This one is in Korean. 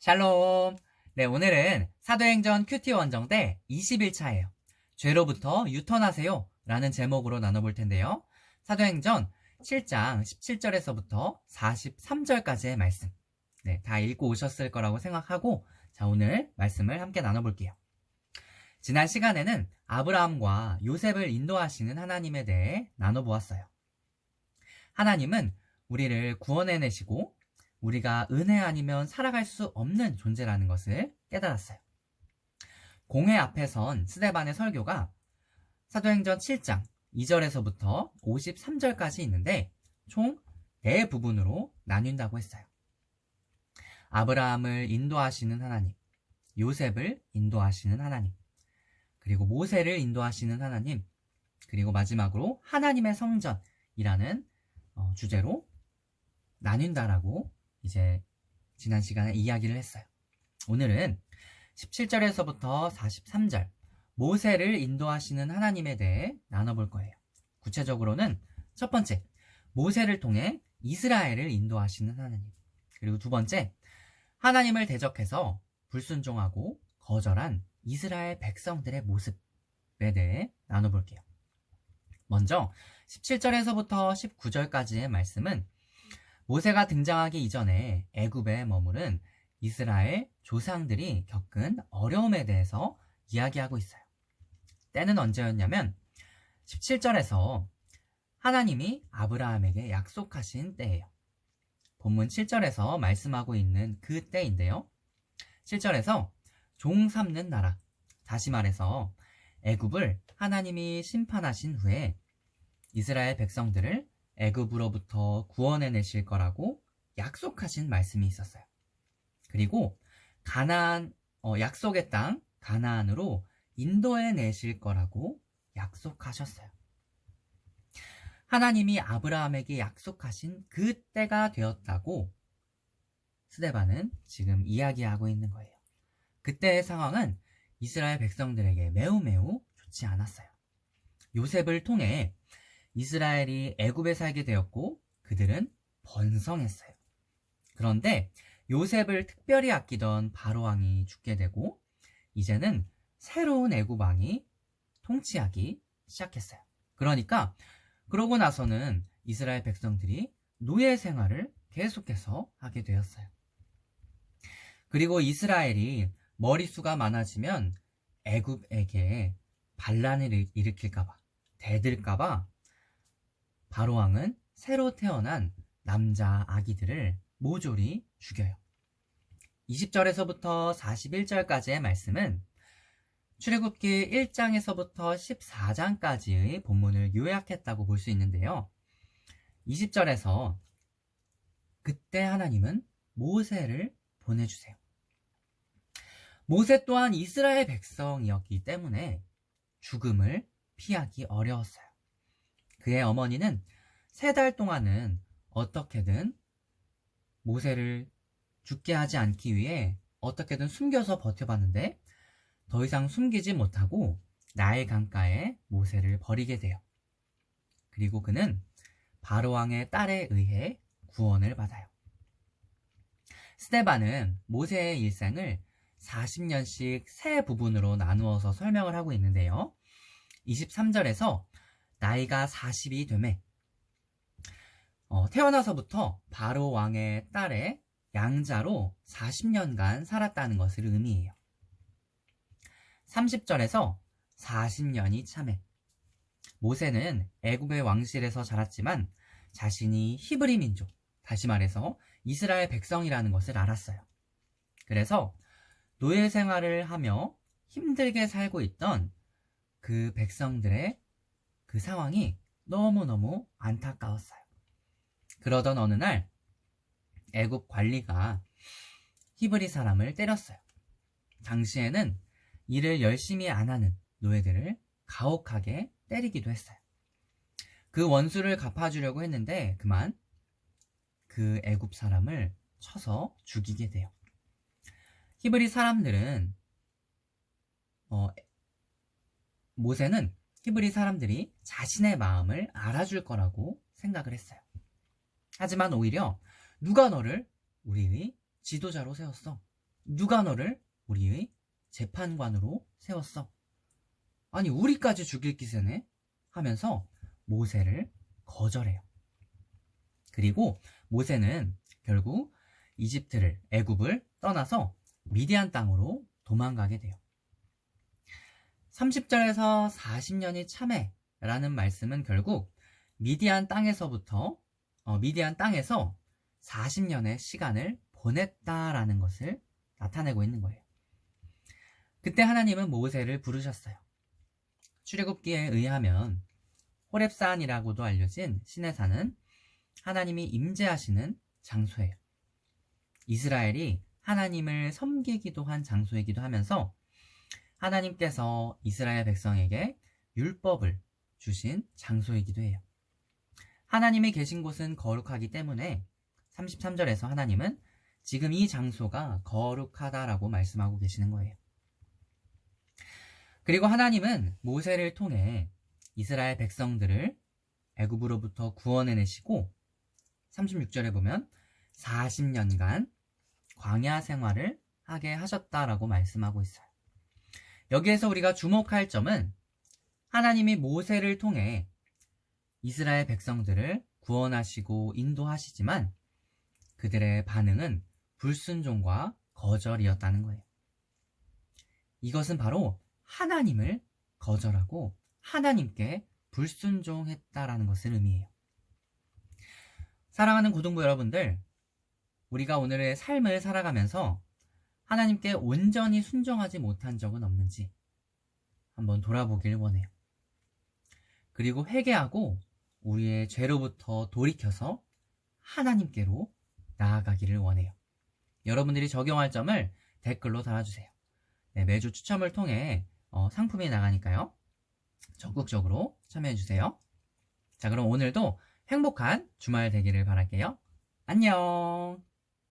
샬롬. 네, 오늘은 사도행전 큐티 원정대 21차예요. 죄로부터 유턴하세요 라는 제목으로 나눠볼 텐데요. 사도행전 7장 17절에서부터 43절까지의 말씀. 네, 다 읽고 오셨을 거라고 생각하고, 자, 오늘 말씀을 함께 나눠볼게요. 지난 시간에는 아브라함과 요셉을 인도하시는 하나님에 대해 나눠보았어요. 하나님은 우리를 구원해내시고 우리가 은혜 아니면 살아갈 수 없는 존재라는 것을 깨달았어요. 공회 앞에 선 스데반의 설교가 사도행전 7장 2절에서부터 53절까지 있는데 총 4부분으로 나뉜다고 했어요. 아브라함을 인도하시는 하나님, 요셉을 인도하시는 하나님, 그리고 모세를 인도하시는 하나님, 그리고 마지막으로 하나님의 성전이라는 주제로 나뉜다라고 이제 지난 시간에 이야기를 했어요. 오늘은 17절에서부터 43절 모세를 인도하시는 하나님에 대해 나눠볼 거예요. 구체적으로는 첫 번째, 모세를 통해 이스라엘을 인도하시는 하나님, 그리고 두 번째, 하나님을 대적해서 불순종하고 거절한 이스라엘 백성들의 모습에 대해 나눠볼게요. 먼저 17절에서부터 19절까지의 말씀은 모세가 등장하기 이전에 애굽에 머무른 이스라엘 조상들이 겪은 어려움에 대해서 이야기하고 있어요. 때는 언제였냐면 17절에서 하나님이 아브라함에게 약속하신 때예요. 본문 7절에서 말씀하고 있는 그 때인데요. 7절에서 종 삼는 나라, 다시 말해서 애굽을 하나님이 심판하신 후에 이스라엘 백성들을 애굽으로부터 구원해내실 거라고 약속하신 말씀이 있었어요. 그리고 약속의 땅 가나안으로 인도해내실 거라고 약속하셨어요. 하나님이 아브라함에게 약속하신 그 때가 되었다고 스데반은 지금 이야기하고 있는 거예요. 그때의 상황은 이스라엘 백성들에게 매우 좋지 않았어요. 요셉을 통해 이스라엘이 애굽에 살게 되었고 그들은 번성했어요. 그런데 요셉을 특별히 아끼던 바로왕이 죽게 되고 이제는 새로운 애굽 왕이 통치하기 시작했어요. 그러고 나서는 이스라엘 백성들이 노예 생활을 계속해서 하게 되었어요. 그리고 이스라엘이 머리수가 많아지면 애굽에게 반란을 일으킬까봐, 대들까봐 바로왕은 새로 태어난 남자 아기들을 모조리 죽여요. 20절에서부터 41절까지의 말씀은 출애굽기 1장에서부터 14장까지의 본문을 요약했다고 볼 수 있는데요. 20절에서 그때 하나님은 모세를 보내주세요. 모세 또한 이스라엘 백성이었기 때문에 죽음을 피하기 어려웠어요. 그의 어머니는 3달 동안은 어떻게든 모세를 죽게 하지 않기 위해 어떻게든 숨겨서 버텨봤는데 더 이상 숨기지 못하고 나일 강가에 모세를 버리게 돼요. 그리고 그는 바로왕의 딸에 의해 구원을 받아요. 스데반은 모세의 일생을 40년씩 3부분으로 나누어서 설명을 하고 있는데요. 23절에서 나이가 40이 되매 태어나서부터 바로 왕의 딸의 양자로 40년간 살았다는 것을 의미해요. 30절에서 40년이 참해 모세는 애굽의 왕실에서 자랐지만 자신이 히브리 민족, 다시 말해서 이스라엘 백성이라는 것을 알았어요. 그래서 노예 생활을 하며 힘들게 살고 있던 그 백성들의 그 상황이 너무너무 안타까웠어요. 그러던 어느 날 애굽 관리가 히브리 사람을 때렸어요. 당시에는 일을 열심히 안 하는 노예들을 가혹하게 때리기도 했어요. 그 원수를 갚아주려고 했는데 그만 그 애굽 사람을 쳐서 죽이게 돼요. 히브리 사람들은 모세는 히브리 사람들이 자신의 마음을 알아줄 거라고 생각을 했어요. 하지만 오히려 누가 너를 우리의 지도자로 세웠어? 누가 너를 우리의 재판관으로 세웠어? 아니, 우리까지 죽일 기세네? 하면서 모세를 거절해요. 그리고 모세는 결국 애굽을 떠나서 미디안 땅으로 도망가게 돼요. 30절에서 40년이 참해라는 말씀은 결국 미디안 땅에서 40년의 시간을 보냈다라는 것을 나타내고 있는 거예요. 그때 하나님은 모세를 부르셨어요. 출애굽기에 의하면 호렙산이라고도 알려진 시내산은 하나님이 임재하시는 장소예요. 이스라엘이 하나님을 섬기기도 한 장소이기도 하면서 하나님께서 이스라엘 백성에게 율법을 주신 장소이기도 해요. 하나님이 계신 곳은 거룩하기 때문에 33절에서 하나님은 지금 이 장소가 거룩하다라고 말씀하고 계시는 거예요. 그리고 하나님은 모세를 통해 이스라엘 백성들을 애굽으로부터 구원해내시고 36절에 보면 40년간 광야 생활을 하게 하셨다라고 말씀하고 있어요. 여기에서 우리가 주목할 점은 하나님이 모세를 통해 이스라엘 백성들을 구원하시고 인도하시지만 그들의 반응은 불순종과 거절이었다는 거예요. 이것은 바로 하나님을 거절하고 하나님께 불순종했다라는 것을 의미해요. 사랑하는 고등부 여러분들, 우리가 오늘의 삶을 살아가면서 하나님께 온전히 순종하지 못한 적은 없는지 한번 돌아보길 원해요. 그리고 회개하고 우리의 죄로부터 돌이켜서 하나님께로 나아가기를 원해요. 여러분들이 적용할 점을 댓글로 달아주세요. 네, 매주 추첨을 통해 상품이 나가니까요. 적극적으로 참여해주세요. 자, 그럼 오늘도 행복한 주말 되기를 바랄게요. 안녕!